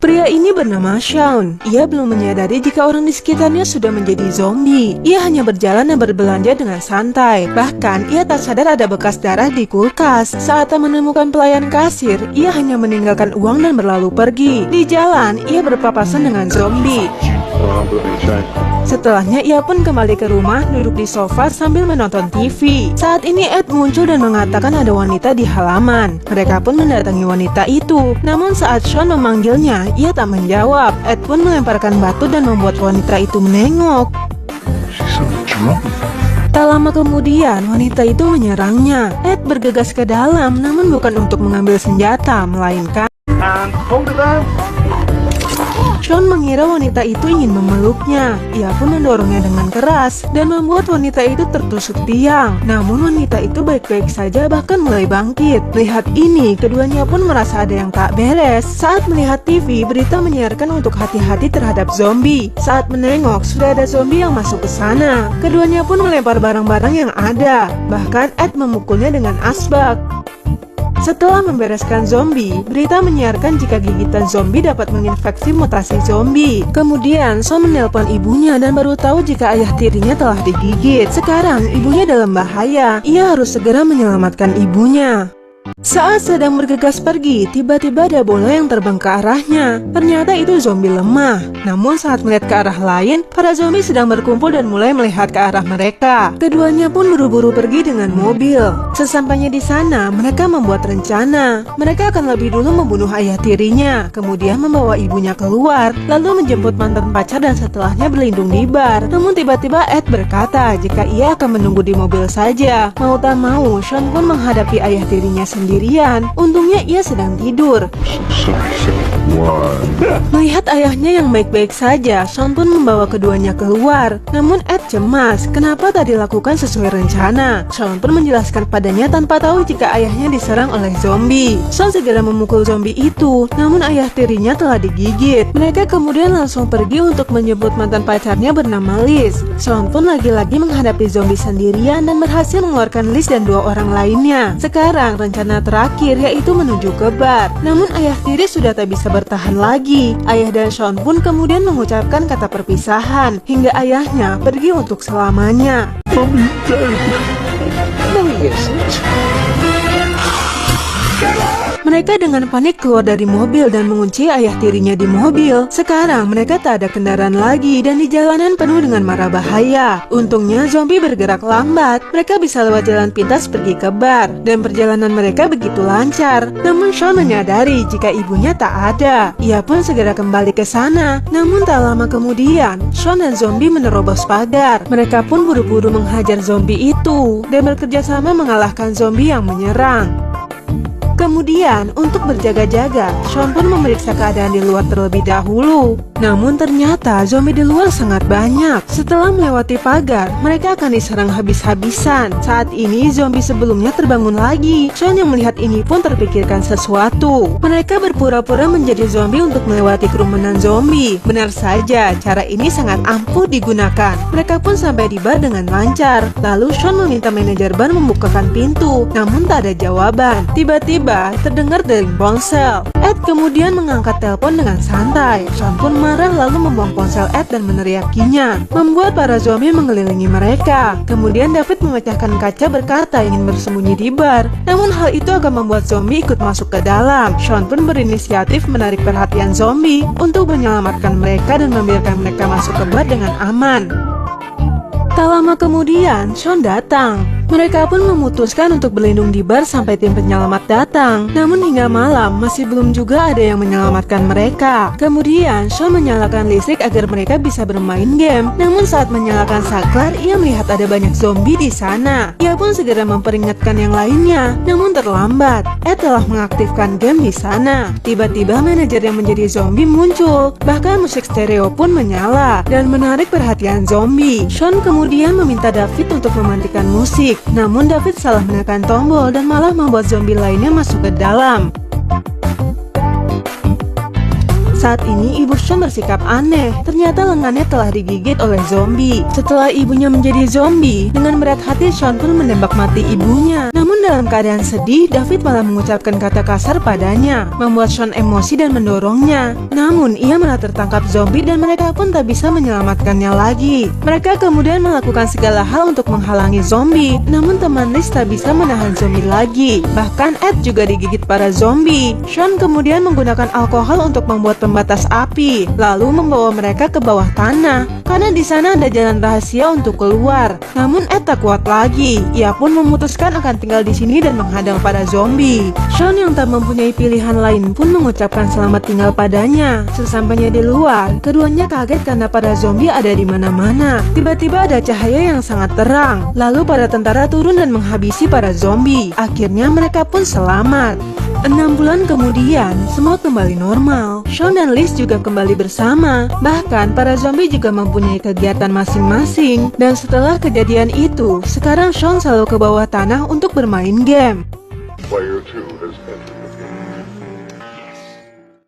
Pria ini bernama Sean. Ia belum menyadari jika orang di sekitarnya sudah menjadi zombie. Ia hanya berjalan dan berbelanja dengan santai. Bahkan, ia tak sadar ada bekas darah di kulkas. Saat menemukan pelayan kasir, ia hanya meninggalkan uang dan berlalu pergi. Di jalan, ia berpapasan dengan zombie. Setelahnya ia pun kembali ke rumah, duduk di sofa sambil menonton TV. Saat ini Ed muncul dan mengatakan ada wanita di halaman. Mereka pun mendatangi wanita itu. Namun saat Sean memanggilnya, ia tak menjawab. Ed pun melemparkan batu dan membuat wanita itu menengok. Tak lama kemudian, wanita itu menyerangnya. Ed bergegas ke dalam, namun bukan untuk mengambil senjata, melainkan Sean mengira wanita itu ingin memeluknya. Ia pun mendorongnya dengan keras dan membuat wanita itu tertusuk tiang. Namun wanita itu baik-baik saja, bahkan mulai bangkit. Melihat ini, keduanya pun merasa ada yang tak beres. Saat melihat TV, berita menyiarkan untuk hati-hati terhadap zombie. Saat menengok, sudah ada zombie yang masuk ke sana. Keduanya pun melempar barang-barang yang ada. Bahkan Ed memukulnya dengan asbak. Setelah membereskan zombie, berita menyiarkan jika gigitan zombie dapat menginfeksi mutasi zombie. Kemudian, Sean menelpon ibunya dan baru tahu jika ayah tirinya telah digigit. Sekarang, ibunya dalam bahaya. Ia harus segera menyelamatkan ibunya. Saat sedang bergegas pergi, tiba-tiba ada bola yang terbang ke arahnya. Ternyata itu zombie lemah. Namun saat melihat ke arah lain, para zombie sedang berkumpul dan mulai melihat ke arah mereka. Keduanya pun buru-buru pergi dengan mobil. Sesampainya di sana, mereka membuat rencana. Mereka akan lebih dulu membunuh ayah tirinya, kemudian membawa ibunya keluar, lalu menjemput mantan pacar dan setelahnya berlindung di bar. Namun tiba-tiba Ed berkata jika ia akan menunggu di mobil saja. Mau tak mau, Sean pun menghadapi ayah tirinya sendirian. Untungnya ia sedang tidur. Melihat ayahnya yang baik-baik saja, Sean pun membawa keduanya keluar. Namun Ed cemas, kenapa tak dilakukan sesuai rencana. Sean pun menjelaskan padanya tanpa tahu jika ayahnya diserang oleh zombie. Sean segera memukul zombie itu, namun ayah tirinya telah digigit. Mereka kemudian langsung pergi untuk menjemput mantan pacarnya bernama Liz. Sean pun lagi-lagi menghadapi zombie sendirian dan berhasil mengeluarkan Liz dan dua orang lainnya. Sekarang rencana terakhir yaitu menuju ke bar. Namun ayah tiri sudah tak bisa bertahan lagi. Ayah dan Sean pun kemudian mengucapkan kata perpisahan hingga ayahnya pergi untuk selamanya. Mereka dengan panik keluar dari mobil dan mengunci ayah tirinya di mobil. Sekarang mereka tak ada kendaraan lagi dan di jalanan penuh dengan mara bahaya. Untungnya zombie bergerak lambat. Mereka bisa lewat jalan pintas pergi ke bar dan perjalanan mereka begitu lancar. Namun Sean menyadari jika ibunya tak ada. Ia pun segera kembali ke sana. Namun tak lama kemudian, Sean dan zombie menerobos pagar. Mereka pun buru-buru menghajar zombie itu dan bekerja sama mengalahkan zombie yang menyerang. Kemudian, untuk berjaga-jaga, Sean pun memeriksa keadaan di luar terlebih dahulu. Namun ternyata zombie di luar sangat banyak. Setelah melewati pagar, mereka akan diserang habis-habisan. Saat ini zombie sebelumnya terbangun lagi. Sean yang melihat ini pun terpikirkan sesuatu. Mereka berpura-pura menjadi zombie untuk melewati kerumunan zombie. Benar saja, cara ini sangat ampuh digunakan. Mereka pun sampai di bar dengan lancar. Lalu Sean meminta manajer bar membukakan pintu. Namun tak ada jawaban. Tiba-tiba terdengar dering ponsel. Ed kemudian mengangkat telepon dengan santai. Sean pun marah lalu membuang ponsel Ed dan meneriakinya, membuat para zombie mengelilingi mereka. Kemudian David memecahkan kaca berkata ingin bersembunyi di bar. Namun hal itu akan membuat zombie ikut masuk ke dalam. Sean pun berinisiatif menarik perhatian zombie untuk menyelamatkan mereka dan membiarkan mereka masuk ke bar dengan aman. Tak lama kemudian, Sean datang. Mereka pun memutuskan untuk berlindung di bar sampai tim penyelamat datang. Namun hingga malam masih belum juga ada yang menyelamatkan mereka. Kemudian Sean menyalakan listrik agar mereka bisa bermain game. Namun saat menyalakan saklar, ia melihat ada banyak zombie di sana. Ia pun segera memperingatkan yang lainnya. Namun terlambat. Ed telah mengaktifkan game di sana. Tiba-tiba manajer yang menjadi zombie muncul. Bahkan musik stereo pun menyala dan menarik perhatian zombie. Sean kemudian meminta David untuk mematikan musik. Namun David salah menekan tombol dan malah membuat zombie lainnya masuk ke dalam. Saat ini ibu Sean bersikap aneh. Ternyata lengannya telah digigit oleh zombie. Setelah ibunya menjadi zombie, dengan berat hati Sean pun menembak mati ibunya. Namun dalam keadaan sedih, David malah mengucapkan kata kasar padanya, membuat Sean emosi dan mendorongnya. Namun ia malah tertangkap zombie dan mereka pun tak bisa menyelamatkannya lagi. Mereka kemudian melakukan segala hal untuk menghalangi zombie. Namun teman Liz tak bisa menahan zombie lagi. Bahkan Ed juga digigit para zombie. Sean kemudian menggunakan alkohol untuk membuat pembatas api, lalu membawa mereka ke bawah tanah karena di sana ada jalan rahasia untuk keluar. Namun Ed tak kuat lagi. Ia pun memutuskan akan tinggal di sini dan menghadang para zombie. Sean yang tak mempunyai pilihan lain pun mengucapkan selamat tinggal padanya. Sesampainya di luar, keduanya kaget karena para zombie ada di mana-mana. Tiba-tiba ada cahaya yang sangat terang. Lalu para tentara turun dan menghabisi para zombie. Akhirnya mereka pun selamat. 6 bulan kemudian, semua kembali normal. Sean dan Liz juga kembali bersama. Bahkan, para zombie juga mempunyai kegiatan masing-masing. Dan setelah kejadian itu, sekarang Sean selalu ke bawah tanah untuk bermain game. Player 2.